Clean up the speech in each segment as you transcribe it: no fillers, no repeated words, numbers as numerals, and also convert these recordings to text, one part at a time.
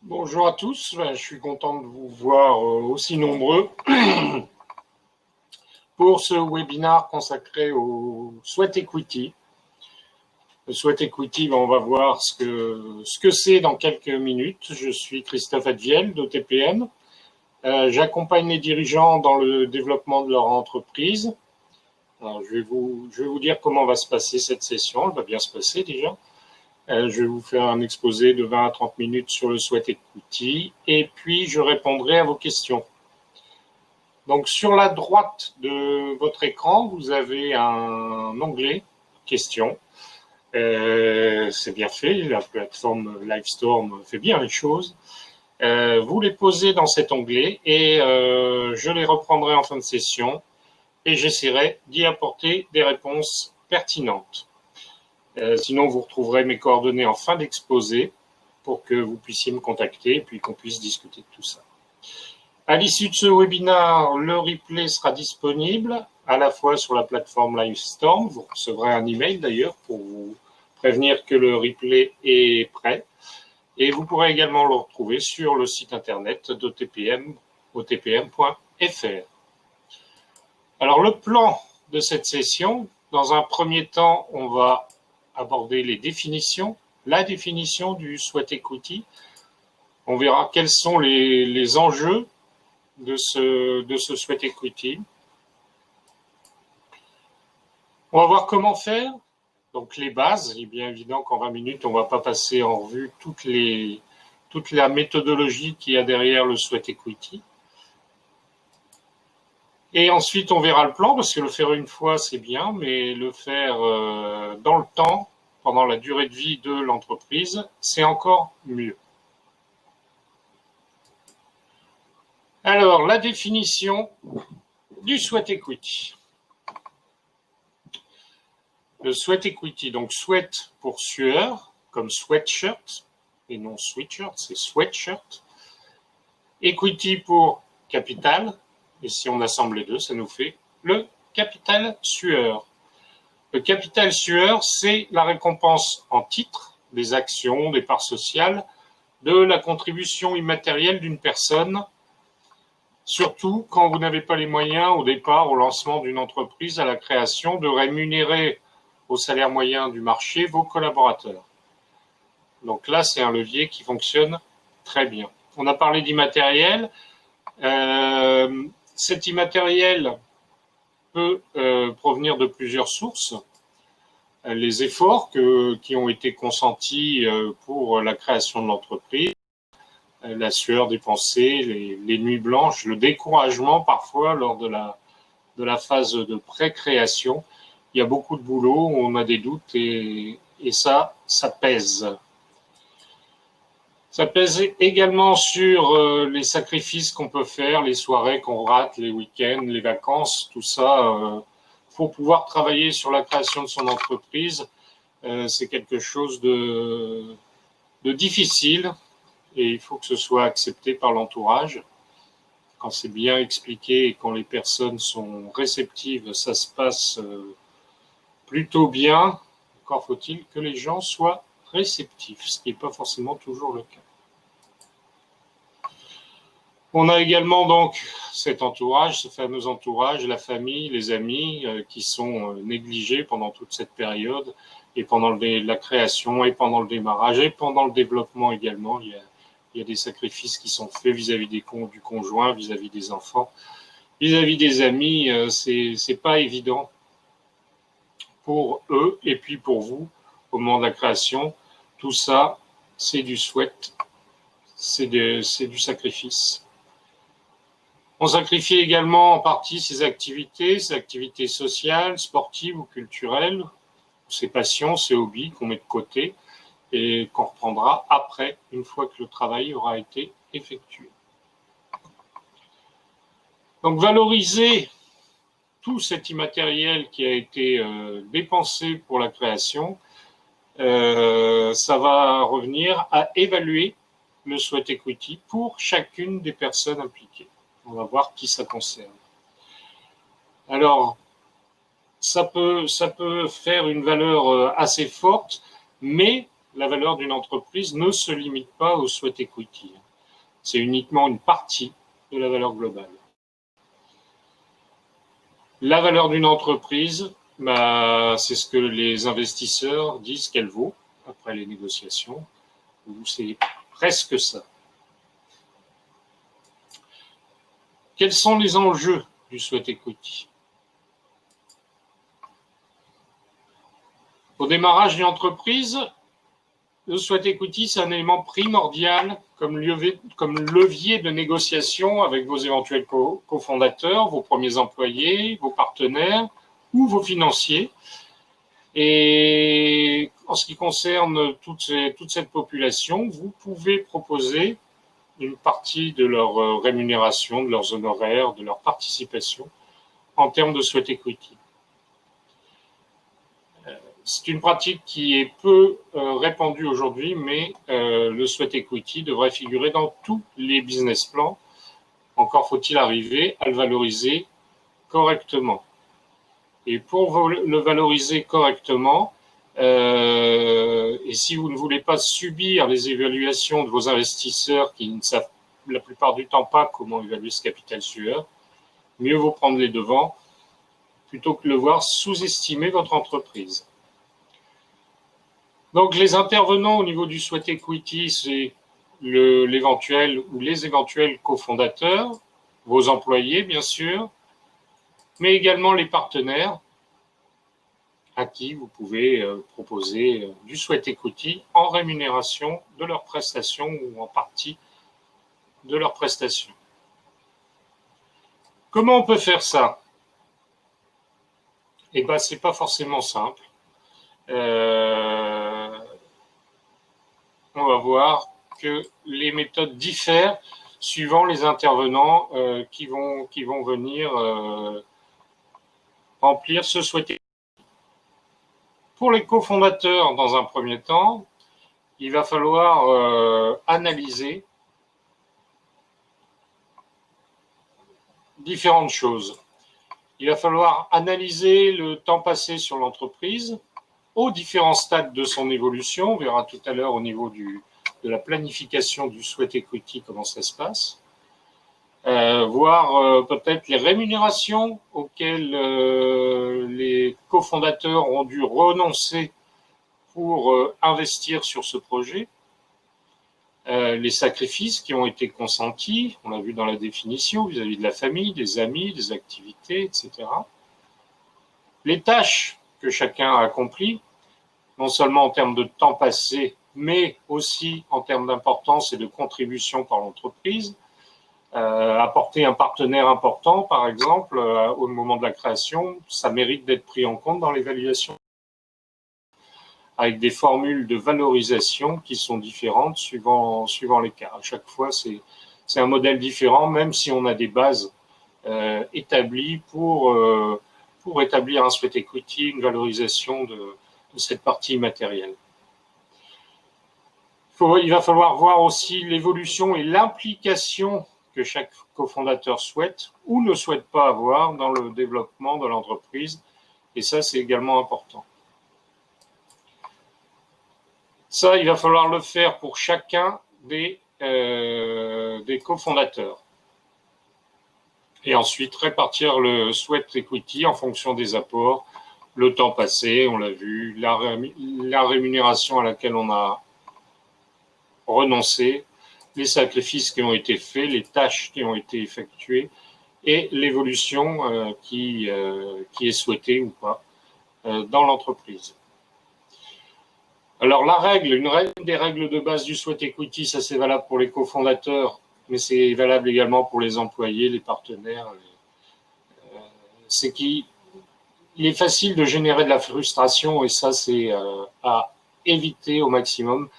Bonjour à tous, je suis content de vous voir aussi nombreux pour ce webinaire consacré au Sweat Equity. Le Sweat Equity, on va voir ce que c'est dans quelques minutes. Je suis Christophe Adviel d'OTPM. J'accompagne les dirigeants dans le développement de leur entreprise. Alors, je vais vous dire comment va se passer cette session. Elle va bien se passer déjà. Je vais vous faire un exposé de 20 à 30 minutes sur le Sweat Equity et puis je répondrai à vos questions. Donc sur la droite de votre écran, vous avez un onglet questions. C'est bien fait, la plateforme Livestorm fait bien les choses. Vous les posez dans cet onglet et je les reprendrai en fin de session et j'essaierai d'y apporter des réponses pertinentes. Sinon, vous retrouverez mes coordonnées en fin d'exposé pour que vous puissiez me contacter et puis qu'on puisse discuter de tout ça. À l'issue de ce webinaire, le replay sera disponible à la fois sur la plateforme Livestorm. Vous recevrez un email d'ailleurs pour vous prévenir que le replay est prêt. Et vous pourrez également le retrouver sur le site internet d'OTPM, otpm.fr. Alors, le plan de cette session, dans un premier temps, on va aborder les définitions, la définition du Sweat Equity. On verra quels sont les enjeux de ce Sweat Equity. On va voir comment faire. Donc les bases, il est bien évident qu'en 20 minutes, on ne va pas passer en revue toute la méthodologie qu'il y a derrière le Sweat Equity. Et ensuite, on verra le plan, parce que le faire une fois, c'est bien, mais le faire dans le temps, pendant la durée de vie de l'entreprise, c'est encore mieux. Alors, la définition du Sweat Equity. Le Sweat Equity, donc sweat pour sueur, comme sweatshirt, et non sweatshirt, c'est sweatshirt. Equity pour capital, et si on assemble les deux, ça nous fait le capital sueur. Le capital sueur, c'est la récompense en titres, des actions, des parts sociales, de la contribution immatérielle d'une personne, surtout quand vous n'avez pas les moyens au départ, au lancement d'une entreprise, à la création, de rémunérer au salaire moyen du marché vos collaborateurs. Donc là, c'est un levier qui fonctionne très bien. On a parlé d'immatériel. Cet immatériel peut provenir de plusieurs sources. Les efforts qui ont été consentis pour la création de l'entreprise, la sueur dépensée, les nuits blanches, le découragement parfois lors de la phase de pré-création. Il y a beaucoup de boulot, on a des doutes et ça pèse. Ça pèse également sur les sacrifices qu'on peut faire, les soirées qu'on rate, les week-ends, les vacances, tout ça. Pour pouvoir travailler sur la création de son entreprise, c'est quelque chose de difficile et il faut que ce soit accepté par l'entourage. Quand c'est bien expliqué et quand les personnes sont réceptives, ça se passe plutôt bien. Encore faut-il que les gens soient réceptifs, ce qui n'est pas forcément toujours le cas. On a également donc cet entourage, ce fameux entourage, la famille, les amis qui sont négligés pendant toute cette période et pendant la création et pendant le démarrage et pendant le développement également. Il y a des sacrifices qui sont faits vis-à-vis du conjoint, vis-à-vis des enfants, vis-à-vis des amis. C'est pas évident pour eux et puis pour vous au moment de la création. Tout ça, c'est du sweat, c'est du sacrifice. On sacrifie également en partie ses activités sociales, sportives ou culturelles, ses passions, ses hobbies qu'on met de côté et qu'on reprendra après, une fois que le travail aura été effectué. Donc valoriser tout cet immatériel qui a été dépensé pour la création, ça va revenir à évaluer le Sweat Equity pour chacune des personnes impliquées. On va voir qui ça concerne. Alors, ça peut faire une valeur assez forte, mais la valeur d'une entreprise ne se limite pas au sweat equity. C'est uniquement une partie de la valeur globale. La valeur d'une entreprise, c'est ce que les investisseurs disent qu'elle vaut après les négociations, ou c'est presque ça. Quels sont les enjeux du sweat equity? Au démarrage d'une entreprise, le sweat equity, c'est un élément primordial comme levier de négociation avec vos éventuels cofondateurs, vos premiers employés, vos partenaires ou vos financiers. Et en ce qui concerne toute cette population, vous pouvez proposer une partie de leur rémunération, de leurs honoraires, de leur participation en termes de sweat equity. C'est une pratique qui est peu répandue aujourd'hui, mais le sweat equity devrait figurer dans tous les business plans. Encore faut-il arriver à le valoriser correctement. Et pour le valoriser correctement, et si vous ne voulez pas subir les évaluations de vos investisseurs qui ne savent la plupart du temps pas comment évaluer ce capital sueur, mieux vaut prendre les devants plutôt que de le voir sous-estimer votre entreprise. Donc, les intervenants au niveau du sweat equity, c'est l'éventuel ou les éventuels cofondateurs, vos employés, bien sûr, mais également les partenaires à qui vous pouvez proposer du sweat equity en rémunération de leurs prestations ou en partie de leurs prestations. Comment on peut faire ça? Eh bien, c'est pas forcément simple. On va voir que les méthodes diffèrent suivant les intervenants qui vont venir remplir ce sweat equity. Pour les cofondateurs, dans un premier temps, il va falloir analyser différentes choses. Il va falloir analyser le temps passé sur l'entreprise aux différents stades de son évolution. On verra tout à l'heure au niveau de la planification du sweat equity comment ça se passe. Voir peut-être les rémunérations auxquelles les cofondateurs ont dû renoncer pour investir sur ce projet. Les sacrifices qui ont été consentis, on l'a vu dans la définition, vis-à-vis de la famille, des amis, des activités, etc. Les tâches que chacun a accomplies, non seulement en termes de temps passé, mais aussi en termes d'importance et de contribution par l'entreprise. Apporter un partenaire important, par exemple, au moment de la création, ça mérite d'être pris en compte dans l'évaluation, avec des formules de valorisation qui sont différentes suivant les cas. À chaque fois, c'est un modèle différent, même si on a des bases établies pour établir un sweat equity, une valorisation de cette partie immatérielle. Il va falloir voir aussi l'évolution et l'implication que chaque cofondateur souhaite ou ne souhaite pas avoir dans le développement de l'entreprise. Et ça, c'est également important. Ça, il va falloir le faire pour chacun des cofondateurs. Et ensuite, répartir le sweat equity en fonction des apports, le temps passé, on l'a vu, la rémunération à laquelle on a renoncé, les sacrifices qui ont été faits, les tâches qui ont été effectuées et l'évolution qui est souhaitée ou pas dans l'entreprise. Alors une des règles de base du sweat equity, ça c'est valable pour les cofondateurs, mais c'est valable également pour les employés, les partenaires. C'est qu'il est facile de générer de la frustration et ça c'est à éviter au maximum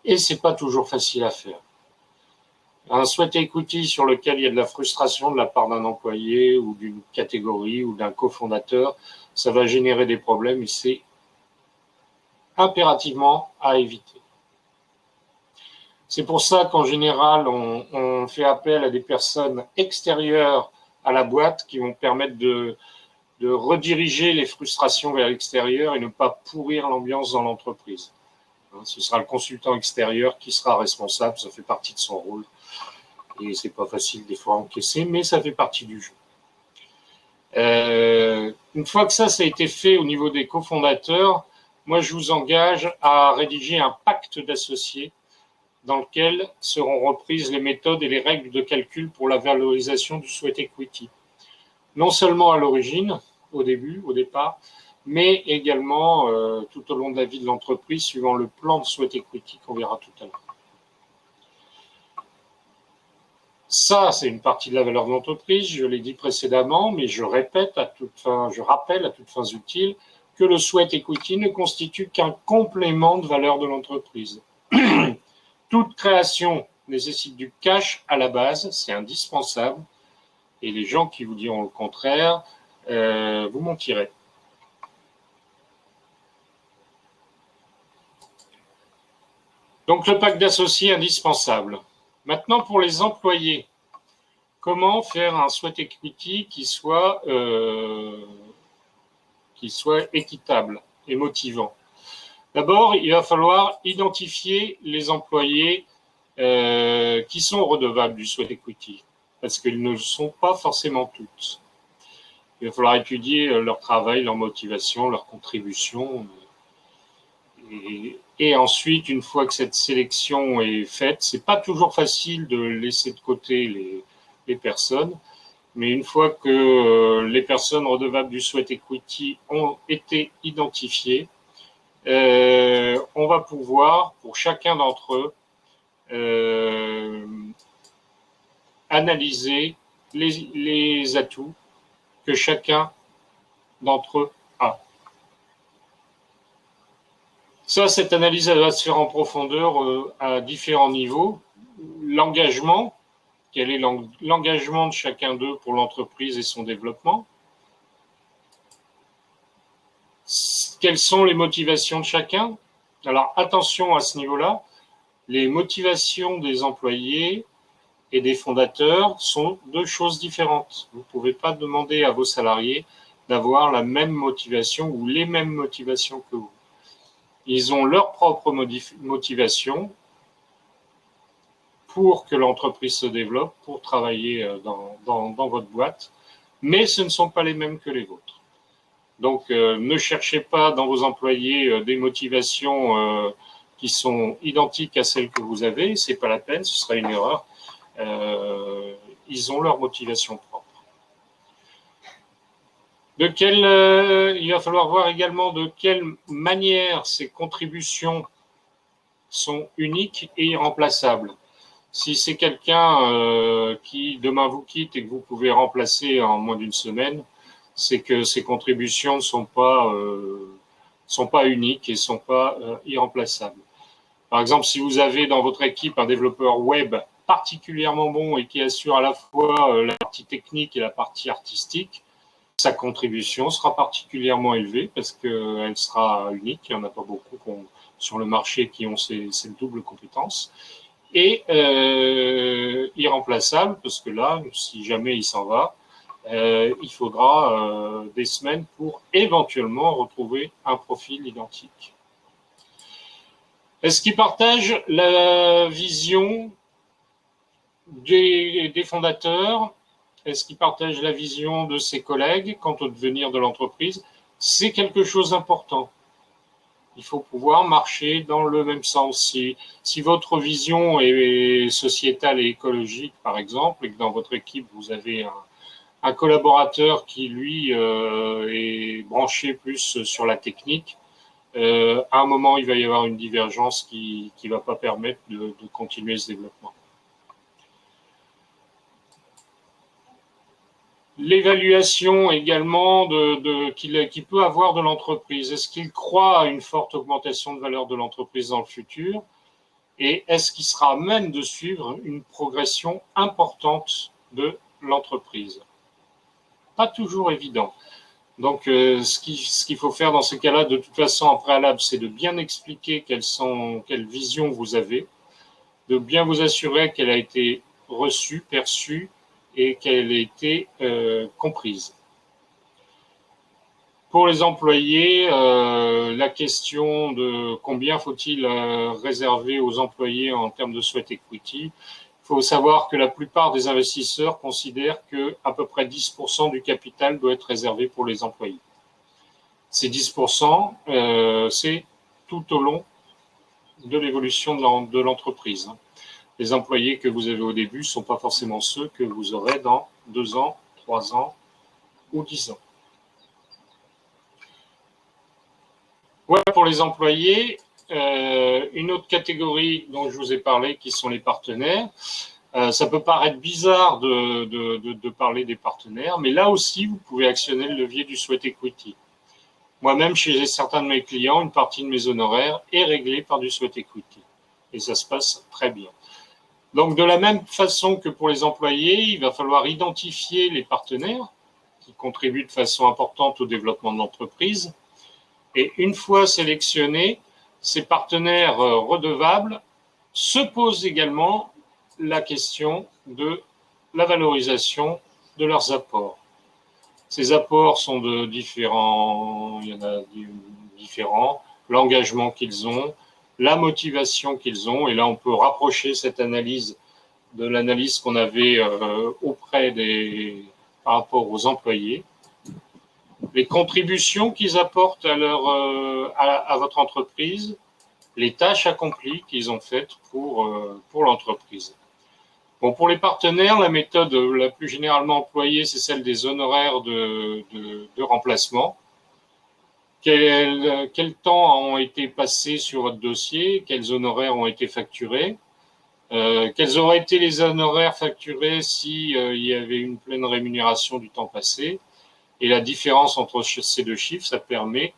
et c'est pas toujours facile à faire. Un sweat equity sur lequel il y a de la frustration de la part d'un employé ou d'une catégorie ou d'un cofondateur, ça va générer des problèmes et c'est impérativement à éviter. C'est pour ça qu'en général, on fait appel à des personnes extérieures à la boîte qui vont permettre de rediriger les frustrations vers l'extérieur et ne pas pourrir l'ambiance dans l'entreprise. Ce sera le consultant extérieur qui sera responsable, ça fait partie de son rôle. Et c'est pas facile des fois à encaisser, mais ça fait partie du jeu. Une fois que ça a été fait au niveau des cofondateurs, moi je vous engage à rédiger un pacte d'associés dans lequel seront reprises les méthodes et les règles de calcul pour la valorisation du sweat equity. Non seulement à l'origine, au départ, mais également tout au long de la vie de l'entreprise, suivant le plan de sweat equity qu'on verra tout à l'heure. Ça, c'est une partie de la valeur de l'entreprise, je l'ai dit précédemment, mais je rappelle à toutes fins utiles que le sweat equity ne constitue qu'un complément de valeur de l'entreprise. Toute création nécessite du cash à la base, c'est indispensable, et les gens qui vous diront le contraire, vous mentirez. Donc le pacte d'associés indispensable. Maintenant, pour les employés, comment faire un sweat equity qui soit équitable et motivant? D'abord, il va falloir identifier les employés qui sont redevables du sweat equity, parce qu'ils ne le sont pas forcément tous. Il va falloir étudier leur travail, leur motivation, leur contribution. Et ensuite, une fois que cette sélection est faite, c'est pas toujours facile de laisser de côté les personnes, mais une fois que les personnes redevables du sweat equity ont été identifiées, on va pouvoir, pour chacun d'entre eux, analyser les atouts que chacun d'entre eux a. Ça, cette analyse, elle va se faire en profondeur à différents niveaux. L'engagement, quel est l'engagement de chacun d'eux pour l'entreprise et son développement? Quelles sont les motivations de chacun? Alors, attention à ce niveau-là, les motivations des employés et des fondateurs sont deux choses différentes. Vous ne pouvez pas demander à vos salariés d'avoir la même motivation ou les mêmes motivations que vous. Ils ont leur propre motivation pour que l'entreprise se développe, pour travailler dans votre boîte, mais ce ne sont pas les mêmes que les vôtres. Donc, ne cherchez pas dans vos employés des motivations qui sont identiques à celles que vous avez, c'est pas la peine, ce serait une erreur. Ils ont leur motivation propre. Il va falloir voir également de quelle manière ces contributions sont uniques et irremplaçables. Si c'est quelqu'un qui demain vous quitte et que vous pouvez remplacer en moins d'une semaine, c'est que ces contributions ne sont pas uniques et ne sont pas irremplaçables. Par exemple, si vous avez dans votre équipe un développeur web particulièrement bon et qui assure à la fois la partie technique et la partie artistique, sa contribution sera particulièrement élevée parce qu'elle sera unique. Il n'y en a pas beaucoup sur le marché qui ont ces doubles compétences. Et irremplaçable, parce que là, si jamais il s'en va, il faudra des semaines pour éventuellement retrouver un profil identique. Est-ce qu'ils partagent la vision des fondateurs? Est-ce qu'ils partagent la vision de ses collègues quant au devenir de l'entreprise? C'est quelque chose d'important. Il faut pouvoir marcher dans le même sens. Si votre vision est sociétale et écologique, par exemple, et que dans votre équipe, vous avez un collaborateur qui, lui, est branché plus sur la technique, à un moment, il va y avoir une divergence qui ne va pas permettre de continuer ce développement. L'évaluation également qu'il peut avoir de l'entreprise. Est-ce qu'il croit à une forte augmentation de valeur de l'entreprise dans le futur? Et est-ce qu'il sera à même de suivre une progression importante de l'entreprise? Pas toujours évident. Donc, ce qu'il faut faire dans ce cas-là, de toute façon, en préalable, c'est de bien expliquer quelle vision vous avez, de bien vous assurer qu'elle a été reçue, perçue, et qu'elle ait été comprise. Pour les employés, la question de combien faut-il réserver aux employés en termes de sweat equity, il faut savoir que la plupart des investisseurs considèrent qu'à peu près 10% du capital doit être réservé pour les employés. Ces 10%, c'est tout au long de l'évolution de l'entreprise. Les employés que vous avez au début ne sont pas forcément ceux que vous aurez dans 2 ans, 3 ans ou 10 ans. Voilà pour les employés. Une autre catégorie dont je vous ai parlé, qui sont les partenaires. Ça peut paraître bizarre de parler des partenaires, mais là aussi, vous pouvez actionner le levier du sweat equity. Moi-même, chez certains de mes clients, une partie de mes honoraires est réglée par du sweat equity. Et ça se passe très bien. Donc, de la même façon que pour les employés, il va falloir identifier les partenaires qui contribuent de façon importante au développement de l'entreprise. Et une fois sélectionnés, ces partenaires redevables se posent également la question de la valorisation de leurs apports. Ces apports sont de différents, il y en a différents, l'engagement qu'ils ont, la motivation qu'ils ont, et là on peut rapprocher cette analyse de l'analyse qu'on avait par rapport aux employés, les contributions qu'ils apportent à votre entreprise, les tâches accomplies qu'ils ont faites pour l'entreprise. Bon, pour les partenaires, la méthode la plus généralement employée, c'est celle des honoraires de remplacement. Quel temps ont été passés sur votre dossier? Quels honoraires ont été facturés? Quels auraient été les honoraires facturés si il y avait une pleine rémunération du temps passé? Et la différence entre ces deux chiffres, ça permet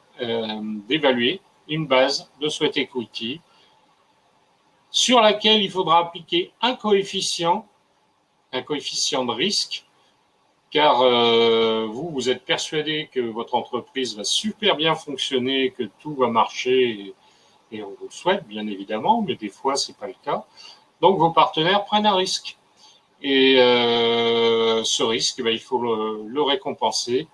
d'évaluer une base de sweat equity sur laquelle il faudra appliquer un coefficient de risque, car vous êtes persuadé que votre entreprise va super bien fonctionner, que tout va marcher, et on vous le souhaite bien évidemment, mais des fois c'est pas le cas. Donc vos partenaires prennent un risque. Et ce risque, il faut le récompenser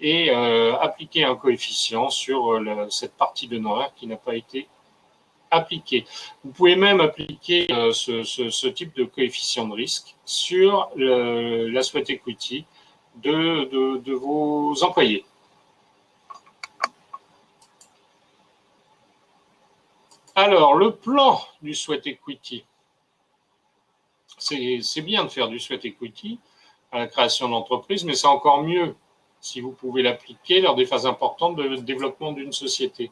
et appliquer un coefficient sur cette partie d'honoraire qui n'a pas été appliquée. Vous pouvez même appliquer ce type de coefficient de risque sur la sweat equity de vos employés. Alors, le plan du sweat equity. C'est bien de faire du sweat equity à la création d'entreprise, mais c'est encore mieux si vous pouvez l'appliquer lors des phases importantes de développement d'une société.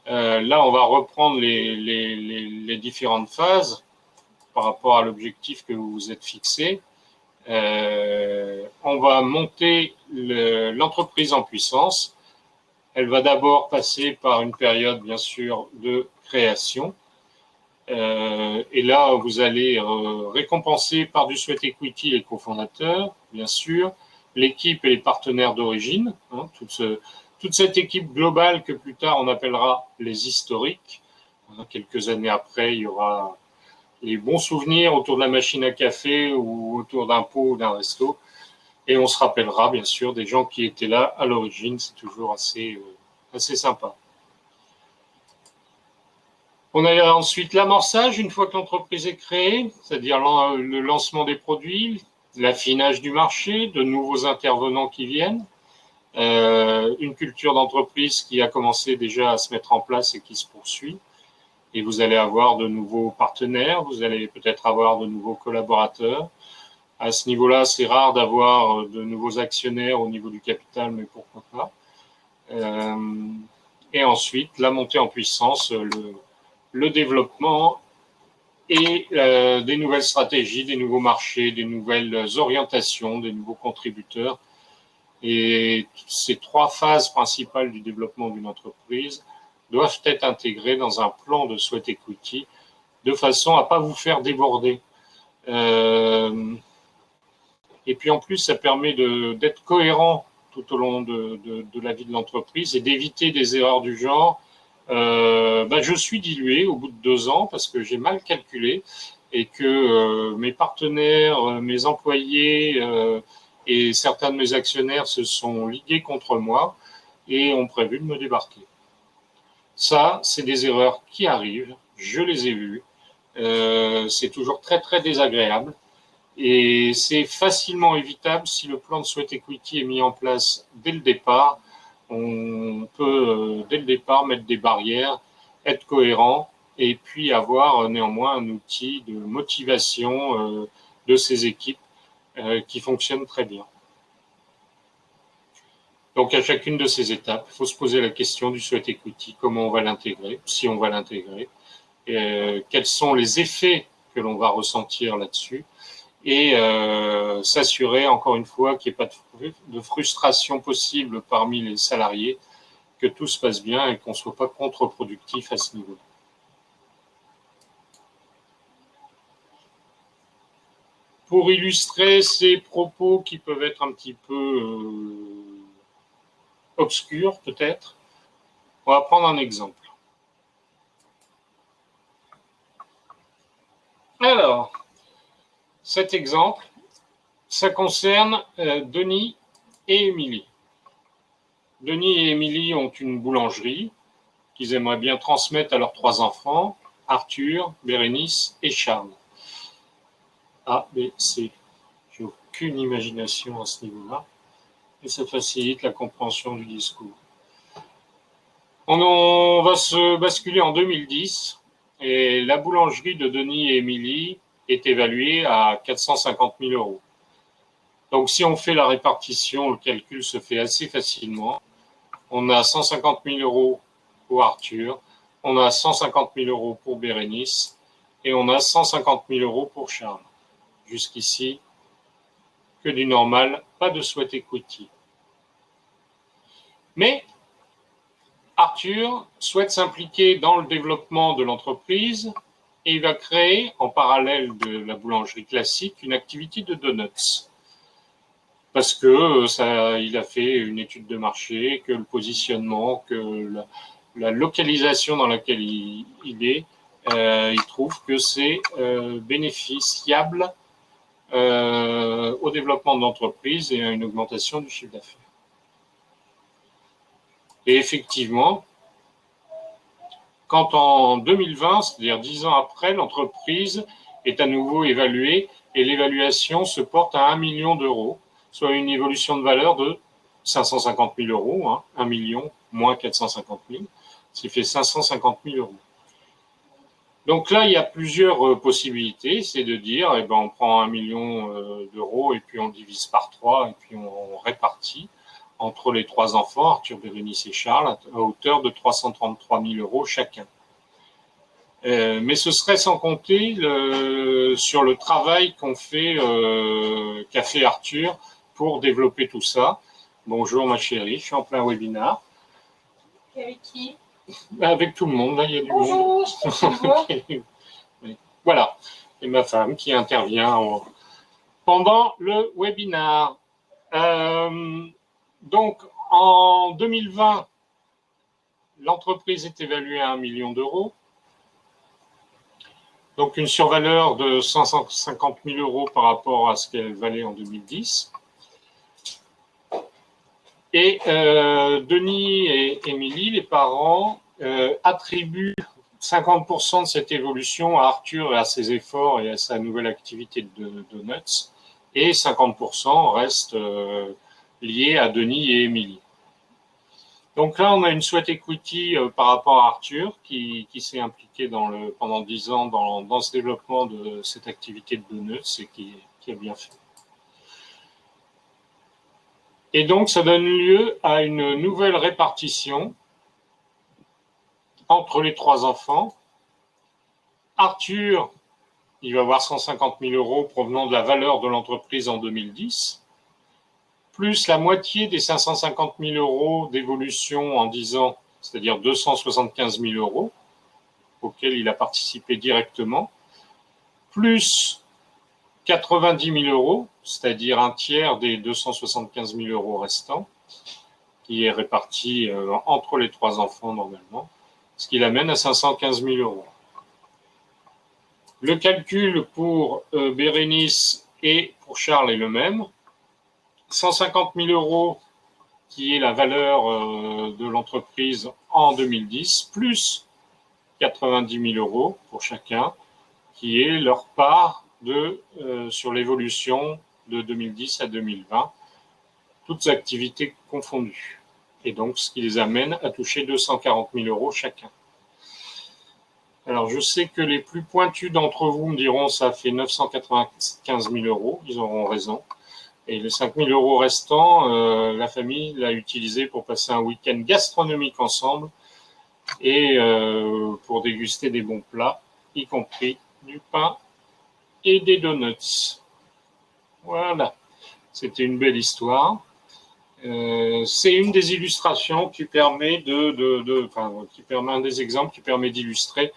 Là, on va reprendre les différentes phases par rapport à l'objectif que vous vous êtes fixé. On va monter l'entreprise en puissance. Elle va d'abord passer par une période, bien sûr, de création. Et là, vous allez récompenser par du sweat equity les cofondateurs, bien sûr, l'équipe et les partenaires d'origine, hein, toute cette équipe globale que plus tard on appellera les historiques. Quelques années après, il y aura les bons souvenirs autour de la machine à café ou autour d'un pot ou d'un resto. Et on se rappellera, bien sûr, des gens qui étaient là à l'origine. C'est toujours assez sympa. On a ensuite l'amorçage, une fois que l'entreprise est créée, c'est-à-dire le lancement des produits, l'affinage du marché, de nouveaux intervenants qui viennent, une culture d'entreprise qui a commencé déjà à se mettre en place et qui se poursuit. Et vous allez avoir de nouveaux partenaires, vous allez peut-être avoir de nouveaux collaborateurs. À ce niveau-là, c'est rare d'avoir de nouveaux actionnaires au niveau du capital, mais pourquoi pas. Et ensuite, la montée en puissance, le développement et des nouvelles stratégies, des nouveaux marchés, des nouvelles orientations, des nouveaux contributeurs. Et ces 3 phases principales du développement d'une entreprise doivent être intégrées dans un plan de sweat equity de façon à ne pas vous faire déborder. Et puis en plus, ça permet d'être cohérent tout au long de la vie de l'entreprise et d'éviter des erreurs du genre je suis dilué au bout de 2 ans parce que j'ai mal calculé et que mes partenaires, mes employés et certains de mes actionnaires se sont ligués contre moi. et ont prévu de me débarquer. Ça, c'est des erreurs qui arrivent, je les ai vues. C'est toujours très très désagréable et c'est facilement évitable si le plan de sweat equity est mis en place dès le départ. On peut dès le départ mettre des barrières, être cohérent et puis avoir néanmoins un outil de motivation de ces équipes qui fonctionne très bien. Donc à chacune de ces étapes, il faut se poser la question du sweat equity, comment on va l'intégrer, si on va l'intégrer, quels sont les effets que l'on va ressentir là-dessus, et s'assurer encore une fois qu'il n'y ait pas de frustration possible parmi les salariés, que tout se passe bien et qu'on ne soit pas contre-productif à ce niveau. Pour illustrer ces propos qui peuvent être un petit peu obscurs peut-être, on va prendre un exemple. Alors, cet exemple, ça concerne Denis et Émilie. Denis et Émilie ont une boulangerie qu'ils aimeraient bien transmettre à leurs 3 enfants, Arthur, Bérénice et Charles. A, B, C. J'ai aucune imagination à ce niveau-là et ça facilite la compréhension du discours. On va se basculer en 2010 et la boulangerie de Denis et Émilie est évaluée à 450 000 euros. Donc si on fait la répartition, le calcul se fait assez facilement. On a 150 000 euros pour Arthur, on a 150 000 euros pour Bérénice et on a 150 000 euros pour Charles. Jusqu'ici, que du normal, pas de sweat equity. Mais Arthur souhaite s'impliquer dans le développement de l'entreprise et il va créer, en parallèle de la boulangerie classique, une activité de donuts. Parce que il a fait une étude de marché, que le positionnement, que la localisation dans laquelle il est, il trouve que c'est bénéficiable au développement de l'entreprise et à une augmentation du chiffre d'affaires. Et effectivement, quand en 2020, c'est-à-dire 10 ans après, l'entreprise est à nouveau évaluée et l'évaluation se porte à 1 million d'euros, soit une évolution de valeur de 550 000 euros, hein, 1 million moins 450 000, ce qui fait 550 000 euros. Donc là, il y a plusieurs possibilités, c'est de dire, eh ben, on prend 1 million d'euros et puis on divise par 3 et puis on répartit entre les 3 enfants, Arthur, Bérénice et Charles, à hauteur de 333 000 euros chacun. Mais ce serait sans compter sur le travail qu'a fait Arthur pour développer tout ça. Bonjour ma chérie, je suis en plein webinar. Et avec qui? Avec tout le monde, là, il y a du monde. Bonjour. Voilà, et ma femme qui intervient pendant le webinar. Donc, en 2020, l'entreprise est évaluée à 1 million d'euros. Donc, une survaleur de 150 000 euros par rapport à ce qu'elle valait en 2010. Et Denis et Émilie, les parents, attribuent 50% de cette évolution à Arthur et à ses efforts et à sa nouvelle activité de donuts. Et 50% reste lié à Denis et Émilie. Donc là, on a une sweat equity par rapport à Arthur qui s'est impliqué pendant 10 ans dans ce développement de cette activité de donuts et qui a bien fait. Et donc, ça donne lieu à une nouvelle répartition entre les 3 enfants. Arthur, il va avoir 150 000 euros provenant de la valeur de l'entreprise en 2010, plus la moitié des 550 000 euros d'évolution en 10 ans, c'est-à-dire 275 000 euros, auxquels il a participé directement, plus 90 000 euros, c'est-à-dire un tiers des 275 000 euros restants, qui est réparti entre les 3 enfants normalement, ce qui l'amène à 515 000 euros. Le calcul pour Bérénice et pour Charles est le même. 150 000 euros, qui est la valeur de l'entreprise en 2010, plus 90 000 € pour chacun, qui est leur part sur l'évolution de 2010 à 2020, toutes activités confondues. Et donc, ce qui les amène à toucher 240 000 € chacun. Alors, je sais que les plus pointus d'entre vous me diront ça fait 995 000 €, ils auront raison. Et les 5 000 € restants, la famille l'a utilisé pour passer un week-end gastronomique ensemble et pour déguster des bons plats, y compris du pain et des donuts. Voilà, c'était une belle histoire. C'est une des illustrations qui permet un des exemples qui permet d'illustrer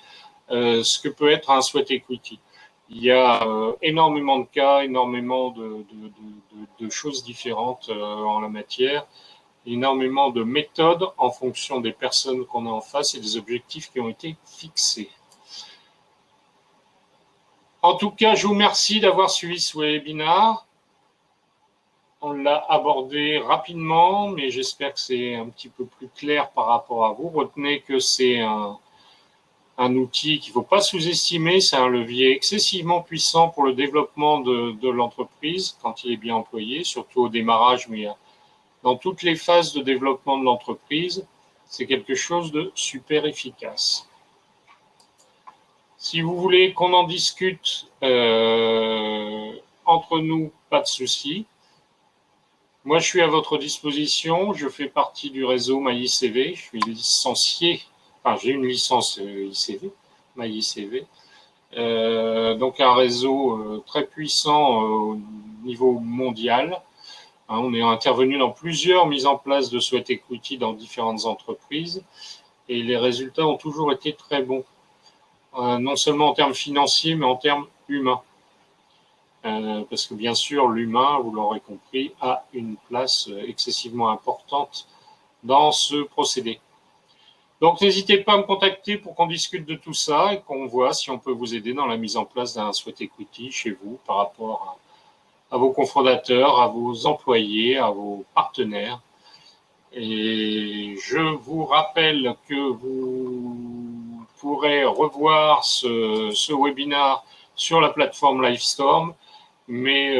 ce que peut être un sweat equity. Il y a énormément de cas, énormément de choses différentes en la matière, énormément de méthodes en fonction des personnes qu'on a en face et des objectifs qui ont été fixés. En tout cas, je vous remercie d'avoir suivi ce webinaire. On l'a abordé rapidement, mais j'espère que c'est un petit peu plus clair par rapport à vous. Retenez que c'est un outil qu'il ne faut pas sous-estimer, c'est un levier excessivement puissant pour le développement de l'entreprise quand il est bien employé, surtout au démarrage, mais dans toutes les phases de développement de l'entreprise, c'est quelque chose de super efficace. Si vous voulez qu'on en discute entre nous, pas de souci. Moi, je suis à votre disposition. Je fais partie du réseau MyICV. Je suis licencié. Enfin, j'ai une licence ICV, MyICV. Donc, un réseau très puissant au niveau mondial. On est intervenu dans plusieurs mises en place de sweat equity dans différentes entreprises. Et les résultats ont toujours été très bons. Non seulement en termes financiers, mais en termes humains. Parce que bien sûr, l'humain, vous l'aurez compris, a une place excessivement importante dans ce procédé. Donc, n'hésitez pas à me contacter pour qu'on discute de tout ça et qu'on voit si on peut vous aider dans la mise en place d'un sweat equity chez vous par rapport à vos cofondateurs, à vos employés, à vos partenaires. Et je vous rappelle que vous pourrez revoir ce webinaire sur la plateforme Livestorm, mais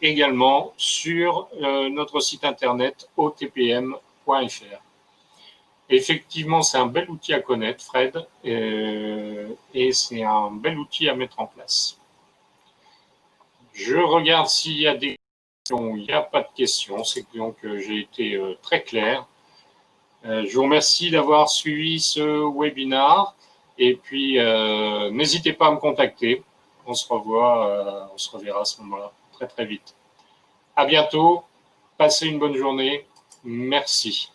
également sur notre site internet otpm.fr. Effectivement, c'est un bel outil à connaître, Fred, et c'est un bel outil à mettre en place. Je regarde s'il y a des questions. Il n'y a pas de questions, c'est donc j'ai été très clair. Je vous remercie d'avoir suivi ce webinaire, et puis n'hésitez pas à me contacter. On se revoit, on se reverra à ce moment-là très très vite. À bientôt, passez une bonne journée. Merci.